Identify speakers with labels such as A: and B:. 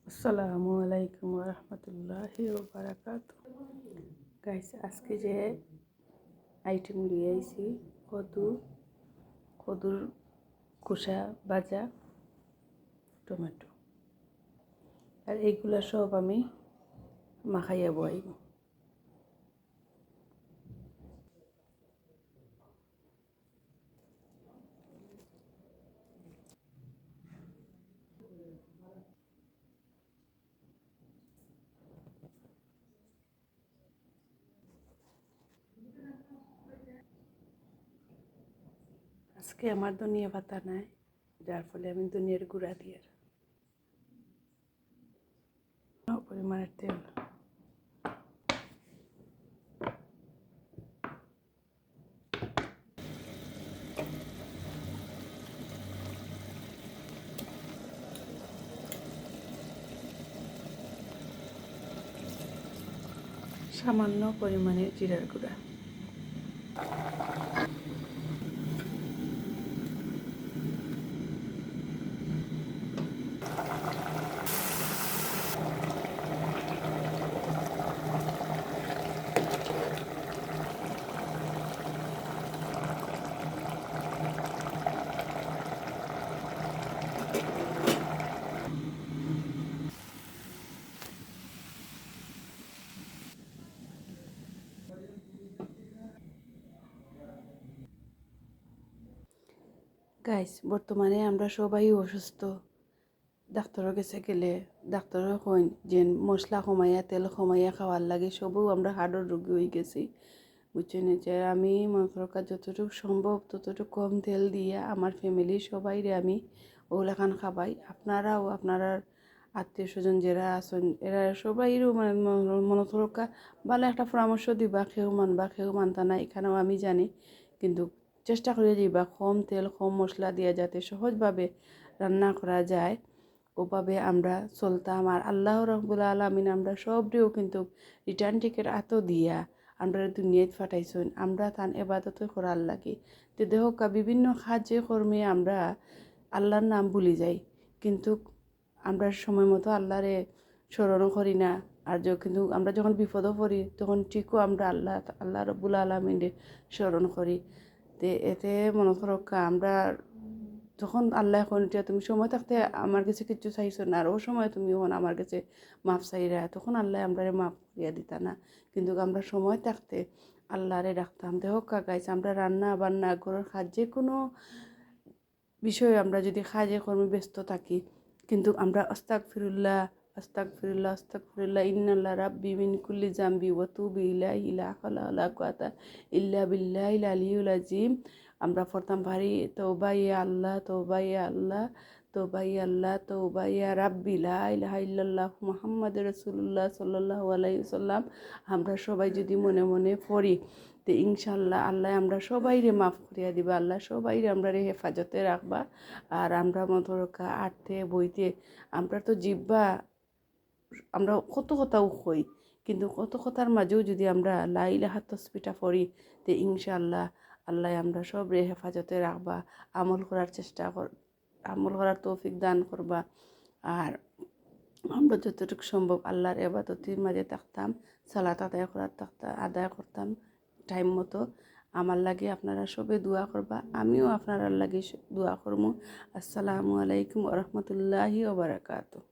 A: আসসালামু আলাইকুম রহমতুল্লাহি বারাকাতু। গাইস, আজকে যে আইটেম নিয়ে আইছি কদুর খোসা ভাজা, টমেটো, আর এইগুলা সব আমি মাখাইয়া বইব। আজকে আমার ধনিয়া পাতা নাই, যার ফলে আমি ধনিয়ার গুঁড়া দিয়ে পরিমাণের তেল, সামান্য পরিমাণে জিরার গুঁড়া। গাইস, বর্তমানে আমরা সবাই অসুস্থ। ডাক্তারের কাছে গেলে ডাক্তারও কইন যে মশলা কমাইয়া তেল কমাইয়া খাওয়ার লাগে, সবও আমরা হার্টের রোগী হয়ে গেছি। বুঝছেন যে আমি মনে করো যতটুকু সম্ভব ততটুকু কম তেল দিয়ে আমার ফ্যামিলির সবাইরে আমি ওগুলাখান খাবাই। আপনারাও আপনার আত্মীয় স্বজন যারা আছেন এরা সবাইরও মনে করো ভালো একটা পরামর্শ দিবা। কেউ মানবা কেউ মানতা না, এখানেও আমি জানি, কিন্তু চেষ্টা করে দিবা কম তেল কম মশলা দিয়ে যাতে সহজভাবে রান্না করা যায়, ওভাবে আমরা চলতাম। আর আল্লাহ রাব্বুল আলামিন আমরা সবরেও কিন্তু রিটার্ন টিকিট এত দিয়া আমরা দুনিয়াত ফাটাইছেন, আমরা তান এবাদত করার লাগে। তো দেখ বিভিন্ন কাজে কর্মে আমরা আল্লাহর নাম ভুলি যাই, কিন্তু আমরা সময় মতো আল্লাহরে স্মরণও করি না। আর কিন্তু আমরা যখন বিপদও পড়ি তখন ঠিকও আমরা আল্লাহ রাব্বুল আলামিনরে স্মরণ করি। তে এতে মনে করো আমরা তখন আল্লাহ এখন এটা তুমি সময় থাকতে আমার কাছে কিছু চাইছো না, আর ও সময় তুমি এখন আমার কাছে মাপ চাইরা, তখন আল্লাহ আমরা মাপ করিয়া দিতা না। কিন্তু আমরা সময় থাকতে আল্লাহরে ডাকতাম। দেখ গাইছে আমরা রান্না বান্না ঘরের কাজ যে কোনো বিষয়ে আমরা যদি কাজে কর্মে ব্যস্ত থাকি, কিন্তু আমরা আস্তাগফিরুল্লাহ আস্তাগফিরুল্লাহ আস্তাগফিরুল্লাহ ইন্নাল্লাহ রাব্বি মিন কুল্লি জামবি ওয়া তুবু ইলাইহি লা হাওলা ওয়ালা কুওয়াতা ইল্লা বিল্লাহিল আলিয়্যিল আযীম আমরা পড়তাম পারি। তওবা ইয়া আল্লাহ, তওবা ইয়া আল্লাহ, তওবা ইয়া আল্লাহ, তওবা ইয়া রাব্বি লা ইলাহা ইল্লাল্লাহ মুহাম্মাদুর রাসূলুল্লাহ সাল্লাল্লাহু আলাইহি ওয়াসাল্লাম আমরা সবাই যদি মনে মনে পড়ি, তো ইনশাল্লাহ আল্লাহ আমরা সবাইরে মাফ করিয়া দিবা। আল্লাহ সবাইরে আমরা হেফাজতে রাখবা। আর আমরা মতরকা আটতে বইতে আমরা তো জিব্বা আমরা কত কথাও কই, কিন্তু কত কথার মাঝেও যদি আমরা লা ইলাহা তাসবিহটা পড়ি, তো ইনশাআল্লাহ আল্লাহ আমরা সব হেফাজতে রাখবা। আমল করার তৌফিক দান করবা। আর আমরা যতটুকু সম্ভব আল্লাহর ইবাদতের মাঝে থাকতাম, সালাত আদায় করতাম টাইম মতো। আমার লাগে আপনারা সবে দোয়া করবা, আমিও আপনার লাগে দোয়া করবো। আসসালামু আলাইকুম ওয়া রাহমাতুল্লাহি ওয়া বারাকাতুহু।